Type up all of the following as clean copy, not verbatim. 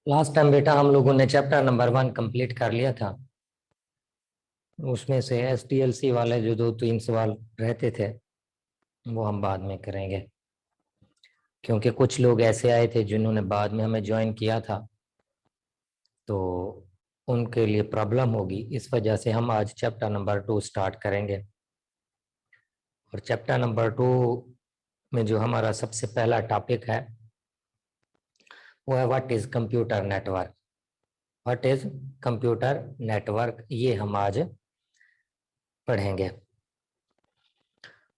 Last time बेटा हम लोगों ने चैप्टर नंबर 1 कंप्लीट कर लिया था। उसमें से SDLC वाले जो 2-3 सवाल रहते थे वो हम बाद में करेंगे, क्योंकि कुछ लोग ऐसे आए थे जिन्होंने बाद में हमें ज्वाइन किया था, तो उनके लिए प्रॉब्लम होगी। इस वजह से हम आज चैप्टर नंबर 2 स्टार्ट करेंगे। और चैप्टर नंबर 2 में जो हमारा सबसे पहला टॉपिक है वो है what is computer network. What is computer network, ये हम आज पढ़ेंगे।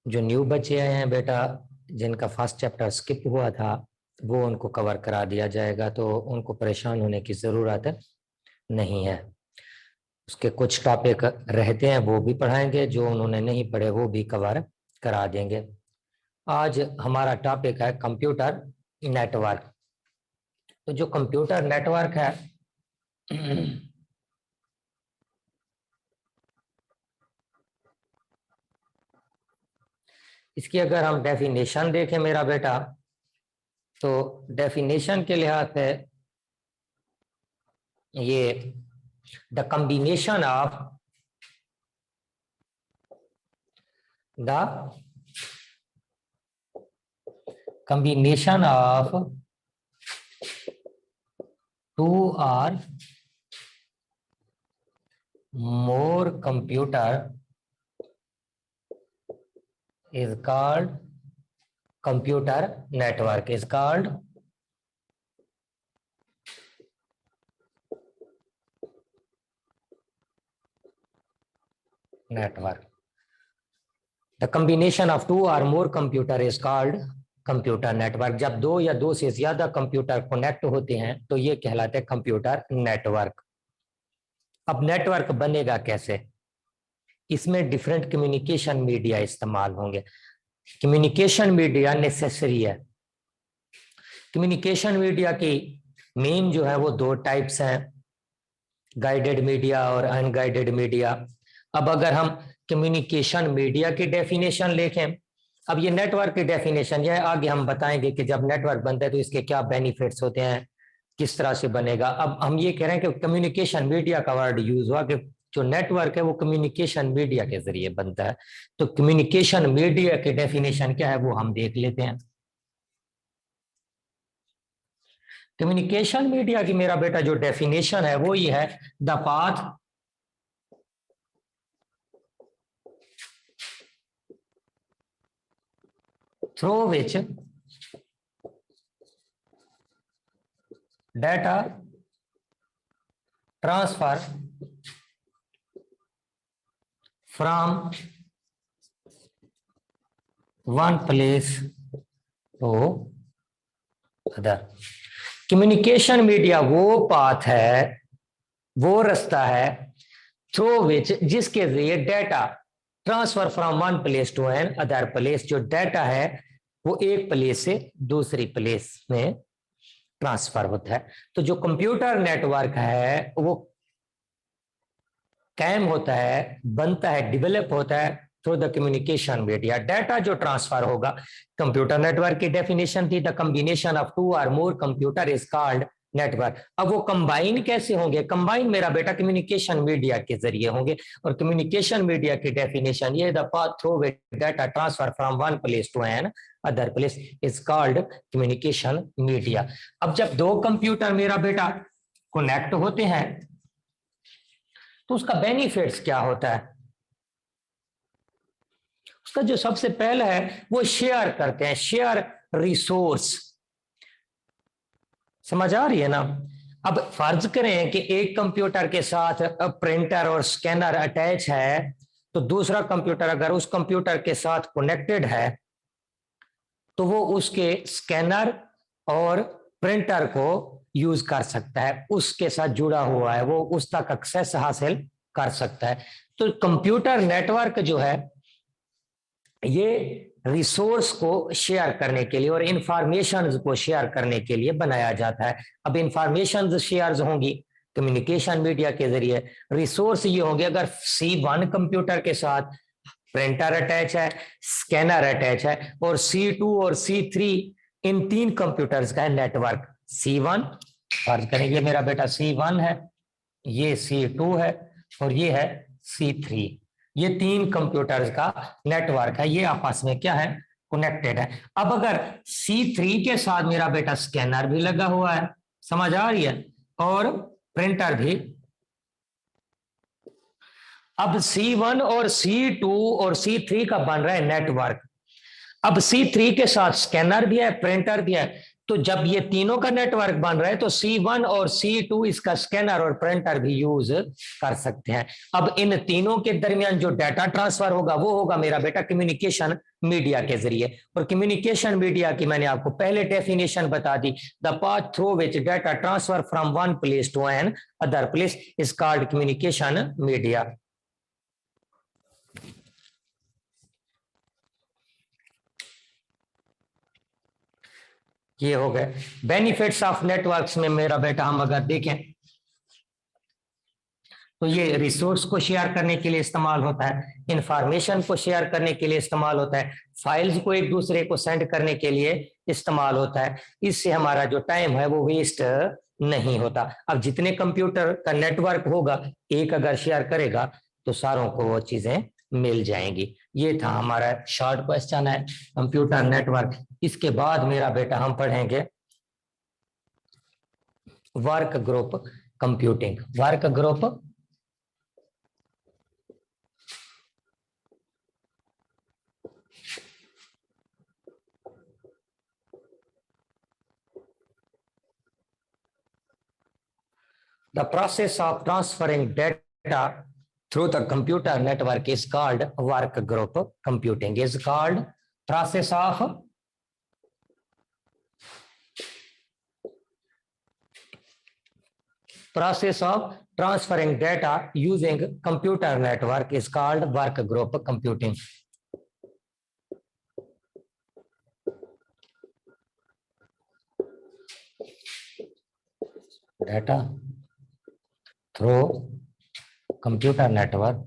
जो न्यू बच्चे आए हैं बेटा, जिनका फर्स्ट चैप्टर स्किप हुआ था, वो उनको कवर करा दिया जाएगा, तो उनको परेशान होने की ज़रूरत नहीं है। उसके कुछ टॉपिक रहते हैं वो भी पढ़ाएंगे, जो उन्होंने नहीं पढ़े वो भी कवर करा देंगे। आज हमारा टॉपिक है कंप्यूटर नेटवर्क। तो जो कंप्यूटर नेटवर्क है इसकी अगर हम डेफिनेशन देखें मेरा बेटा, तो डेफिनेशन के लिहाज से ये द कॉम्बिनेशन ऑफ टू और more computer is called computer network, is called network. The combination of two or more computer is called computer network. जब दो या दो से ज्यादा कंप्यूटर कनेक्ट होते हैं तो ये कहलाते हैं कंप्यूटर नेटवर्क। अब नेटवर्क बनेगा कैसे? इसमें डिफरेंट कम्युनिकेशन मीडिया इस्तेमाल होंगे। कम्युनिकेशन मीडिया नेसेसरी है। कम्युनिकेशन मीडिया की मेन जो है वो दो टाइप्स हैं, गाइडेड मीडिया और अनगाइडेड मीडिया। अब अगर हम कम्युनिकेशन मीडिया की डेफिनेशन देखें, अब ये नेटवर्क की डेफिनेशन है, आगे हम बताएंगे कि जब नेटवर्क बनता है तो इसके क्या बेनिफिट्स होते हैं, किस तरह से बनेगा। अब हम ये कह रहे हैं कि कम्युनिकेशन मीडिया का वर्ड यूज हुआ कि जो नेटवर्क है वो कम्युनिकेशन मीडिया के जरिए बनता है। तो कम्युनिकेशन मीडिया की डेफिनेशन क्या है वो हम देख लेते हैं। कम्युनिकेशन मीडिया की मेरा बेटा जो डेफिनेशन है वो ये है, the path through which data transfer from one place to other। Communication media वो पाथ है, वो रास्ता है थ्रू विच, जिसके जरिए data transfer from one place to another place. जो डाटा है वो एक प्लेस से दूसरी प्लेस में ट्रांसफर होता है। तो जो कंप्यूटर नेटवर्क है वो कायम होता है, बनता है, डेवलप होता है through the communication media. Data जो ट्रांसफर होगा, कंप्यूटर नेटवर्क की डेफिनेशन थी द कॉम्बिनेशन ऑफ टू और more computer is called network. अब वो कंबाइन कैसे होंगे? कंबाइन मेरा बेटा कम्युनिकेशन मीडिया के जरिए होंगे। और कम्युनिकेशन मीडिया की डेफिनेशन ये, the path through which data transfer from one place to another place is called communication media. अब जब दो कंप्यूटर मेरा बेटा कनेक्ट होते हैं तो उसका बेनिफिट्स क्या होता है? उसका जो सबसे पहला है वो शेयर करते हैं, शेयर रिसोर्स। समझ आ रही है ना? अब फर्ज करें कि एक कंप्यूटर के साथ प्रिंटर और स्कैनर अटैच है, तो दूसरा कंप्यूटर अगर उस कंप्यूटर के साथ कनेक्टेड है तो वो उसके स्कैनर और प्रिंटर को यूज कर सकता है, उसके साथ जुड़ा हुआ है, वो उस तक एक्सेस हासिल कर सकता है। तो कंप्यूटर नेटवर्क जो है ये रिसोर्स को शेयर करने के लिए और इंफॉर्मेशन को शेयर करने के लिए बनाया जाता है। अब इंफॉर्मेशन शेयर होंगी कम्युनिकेशन मीडिया के जरिए, रिसोर्स ये होंगे अगर C1 कंप्यूटर के साथ प्रिंटर अटैच है, स्कैनर अटैच है, और C2 और C3 इन तीन कंप्यूटर्स का है नेटवर्क। C1, फर्ज करें ये मेरा बेटा C1 है, ये C2 है और ये है C3। ये 3 कंप्यूटर्स का नेटवर्क है, ये आपस में क्या है, कनेक्टेड है। अब अगर C3 के साथ मेरा बेटा स्कैनर भी लगा हुआ है, समझ आ रही है, और प्रिंटर भी। अब C1 और C2 और C3 का बन रहा है नेटवर्क। अब C3 के साथ स्कैनर भी है, प्रिंटर भी है, तो जब ये तीनों का नेटवर्क बन रहा है तो C1 और C2 इसका स्कैनर और प्रिंटर भी यूज कर सकते हैं। अब इन तीनों के दरमियान जो डाटा ट्रांसफर होगा वो होगा मेरा बेटा कम्युनिकेशन मीडिया के जरिए। और कम्युनिकेशन मीडिया की मैंने आपको पहले डेफिनेशन बता दी, the path through which data transfer from one place to another place is called communication media. ये हो गए बेनिफिट्स ऑफ नेटवर्क्स में मेरा बेटा। हम अगर देखें तो ये रिसोर्स को शेयर करने के लिए इस्तेमाल होता है, इंफॉर्मेशन को शेयर करने के लिए इस्तेमाल होता है, फाइल्स को एक दूसरे को सेंड करने के लिए इस्तेमाल होता है। इससे हमारा जो टाइम है वो वेस्ट नहीं होता। अब जितने कंप्यूटर का नेटवर्क होगा, एक अगर शेयर करेगा तो सारों को वो चीजें मिल जाएंगी। ये था हमारा शॉर्ट क्वेश्चन है कंप्यूटर नेटवर्क। इसके बाद मेरा बेटा हम पढ़ेंगे work group computing. Work group the process of transferring data through the computer network is called work group computing. Is called process of transferring data using computer network is called work group computing. Data through computer network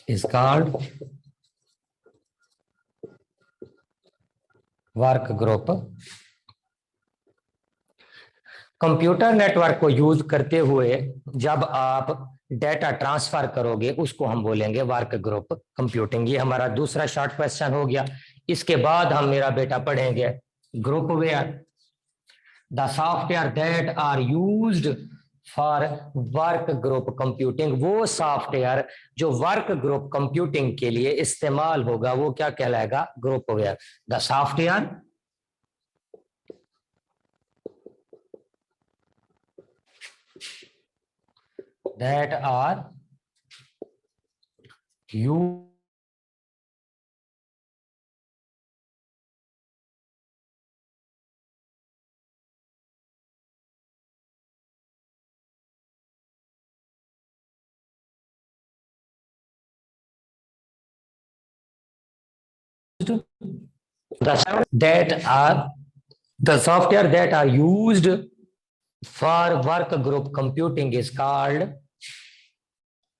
is called work group. Computer network को use करते हुए जब आप data transfer करोगे उसको हम बोलेंगे work group computing. ये हमारा दूसरा शॉर्ट क्वेश्चन हो गया। इसके बाद हम मेरा बेटा पढ़ेंगे groupware, the software that are used for work group computing. वो सॉफ्टवेयर जो वर्क ग्रुप कंप्यूटिंग के लिए इस्तेमाल होगा वो क्या कहलाएगा, groupware. The software that are used the software that are used for work group computing is called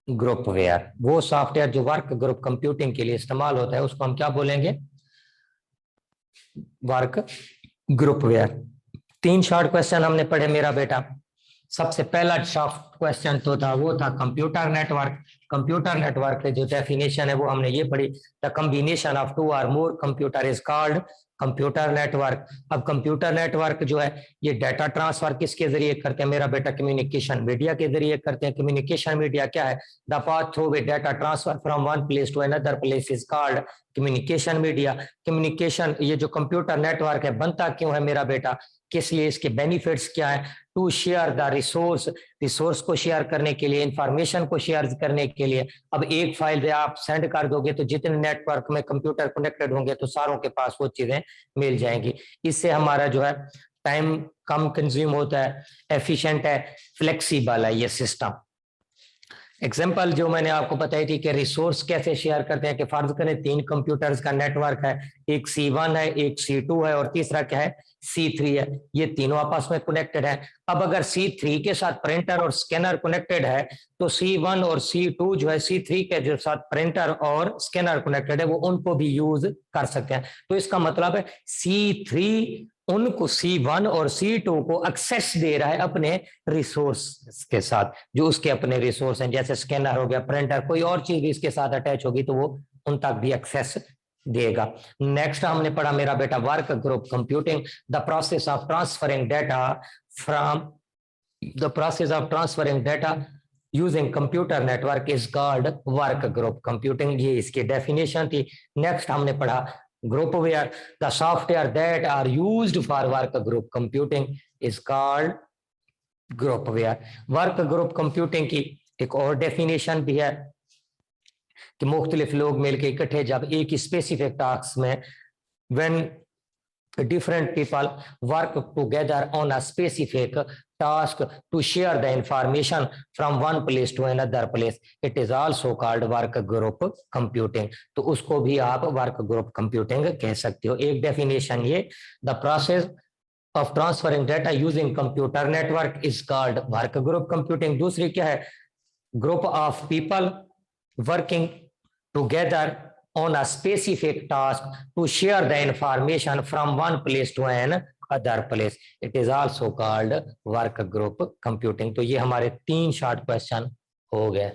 groupware. वो सॉफ्टवेयर जो वर्क ग्रुप कंप्यूटिंग के लिए इस्तेमाल होता है उसको हम क्या बोलेंगे, वर्क ग्रुपवेयर। 3 शॉर्ट क्वेश्चन हमने पढ़े मेरा बेटा। सबसे पहला शॉर्ट क्वेश्चन तो था वो था कंप्यूटर नेटवर्क। कंप्यूटर नेटवर्क की जो डेफिनेशन है वो हमने ये पढ़ी, द कॉम्बिनेशन ऑफ 2 और more computer is called computer network. अब कंप्यूटर नेटवर्क जो है ये डाटा ट्रांसफर किसके जरिए करते हैं मेरा बेटा, कम्युनिकेशन मीडिया के जरिए करते हैं। कम्युनिकेशन मीडिया क्या है, the path through which data transfer from one place to another place is called communication media. Communication ये जो कंप्यूटर नेटवर्क है बनता क्यों है मेरा बेटा, किस लिए, इसके बेनिफिट्स क्या है, to share the resource, resource को शेयर करने के लिए, इंफॉर्मेशन को शेयर करने के लिए। अब एक फाइल आप सेंड कर दोगे तो जितने नेटवर्क में कंप्यूटर कनेक्टेड होंगे तो सारों के पास वो चीजें मिल जाएंगी। इससे हमारा जो है टाइम कम कंज्यूम होता है, एफिशिएंट है, फ्लेक्सिबल है ये सिस्टम। एग्जाम्पल जो मैंने आपको बताई थी कि रिसोर्स कैसे शेयर करते हैं, कि फर्ज करें 3 कंप्यूटर्स का नेटवर्क है, एक C1 है, एक C2 है और तीसरा क्या है, C3 है, ये तीनों आपस में कनेक्टेड है। अब अगर C3 के साथ प्रिंटर और स्कैनर कनेक्टेड है तो C1 और C2 जो है C3 के जो साथ प्रिंटर और स्कैनर कनेक्टेड है वो उनको भी यूज कर सकते हैं। तो इसका मतलब है C3 उनको C1 और C2 को एक्सेस दे रहा है अपने रिसोर्स के साथ, जो उसके अपने रिसोर्स हैं, जैसे स्कैनर हो गया, प्रिंटर, कोई और चीज भी इसके साथ अटैच होगी तो वो उन तक भी एक्सेस देगा। नेक्स्ट हमने पढ़ा मेरा बेटा work group computing, the process of transferring data from the process of transferring data using computer network is called work group computing, ये इसकी डेफिनेशन थी। नेक्स्ट हमने पढ़ा groupware, the software that are used for work group computing is called groupware. Work group computing की एक और definition भी है कि मुख्तलिफ लोग मिलकर इकट्ठे जब एक स्पेसिफिक टास्क में when different people work together on a specific task to share the information from one place to another place, it is also called work group computing। तो उसको भी आप work group computing कह सकते हो। एक definition ये, the process of transferring data using computer network is called work group computing। दूसरी क्या है, group of people working together on a specific task to share the information from one place to an other place, it is also called work group computing। तो ये हमारे 3 short question हो गए।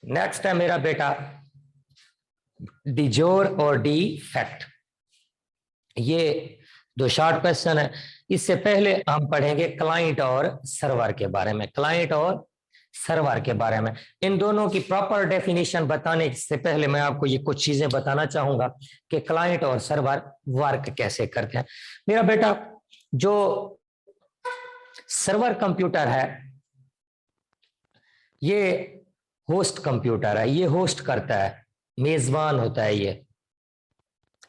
Next है मेरा बेटा डिजोर और डी फैक्ट, ये 2 शॉर्ट क्वेश्चन है। इससे पहले हम पढ़ेंगे क्लाइंट और सर्वर के बारे में, क्लाइंट और सर्वर के बारे में। इन दोनों की प्रॉपर डेफिनेशन बताने से पहले मैं आपको ये कुछ चीजें बताना चाहूंगा कि क्लाइंट और सर्वर वर्क कैसे करते हैं। मेरा बेटा जो सर्वर कंप्यूटर है ये होस्ट कंप्यूटर है, ये होस्ट करता है, मेजबान होता है ये,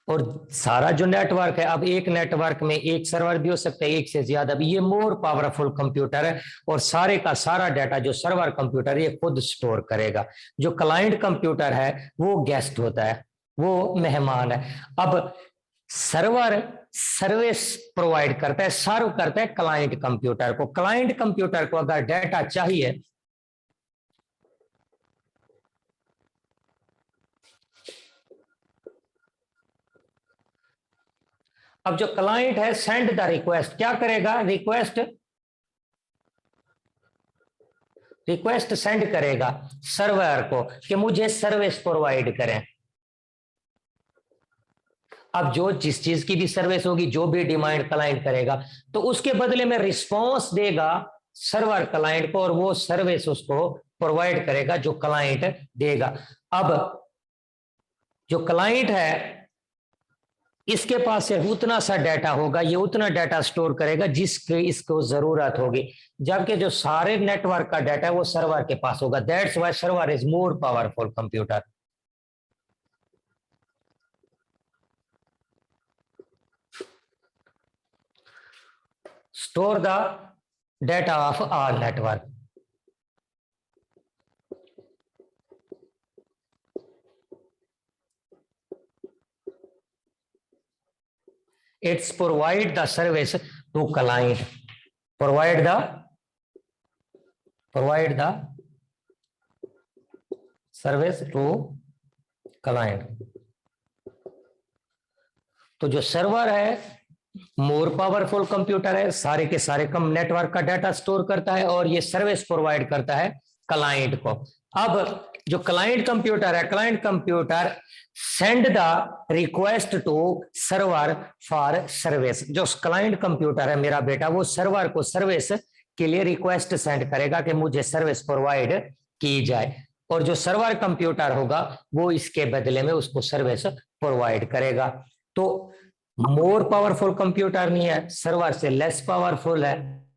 और सारा जो नेटवर्क है, अब एक नेटवर्क में एक सर्वर भी हो सकता है, एक से ज्यादा भी, ये मोर पावरफुल कंप्यूटर है और सारे का सारा डाटा जो सर्वर कंप्यूटर ये खुद स्टोर करेगा। जो क्लाइंट कंप्यूटर है वो गेस्ट होता है, वो मेहमान है। अब सर्वर सर्विस प्रोवाइड करता है, सर्व करता है क्लाइंट कंप्यूटर को। क्लाइंट कंप्यूटर को अगर डाटा चाहिए अब जो क्लाइंट है सेंड द रिक्वेस्ट, क्या करेगा, रिक्वेस्ट सेंड करेगा सर्वर को कि मुझे सर्विस प्रोवाइड करें। अब जो जिस चीज की भी सर्विस होगी, जो भी डिमांड क्लाइंट करेगा तो उसके बदले में रिस्पॉन्स देगा सर्वर क्लाइंट को और वो सर्विस उसको प्रोवाइड करेगा जो क्लाइंट देगा। अब जो क्लाइंट है इसके पास सिर्फ उतना सा डाटा होगा, ये उतना डाटा स्टोर करेगा जिसकी इसको जरूरत होगी, जबकि जो सारे नेटवर्क का डाटा है वो सर्वर के पास होगा। That's why server is more powerful computer. Store the data of all network. It's provide the service to client, provide the service to client। तो जो सर्वर है मोर पावरफुल कंप्यूटर है, सारे के सारे कम नेटवर्क का डाटा स्टोर करता है और ये सर्विस प्रोवाइड करता है क्लाइंट को। अब जो क्लाइंट कंप्यूटर है, client computer send the request to server for service. जो क्लाइंट कंप्यूटर है मेरा बेटा वो सर्वर को सर्विस के लिए रिक्वेस्ट सेंड करेगा कि मुझे सर्विस प्रोवाइड की जाए, और जो सर्वर कंप्यूटर होगा वो इसके बदले में उसको सर्विस प्रोवाइड करेगा। तो मोर पावरफुल कंप्यूटर नहीं है, सर्वर से लेस पावरफुल है।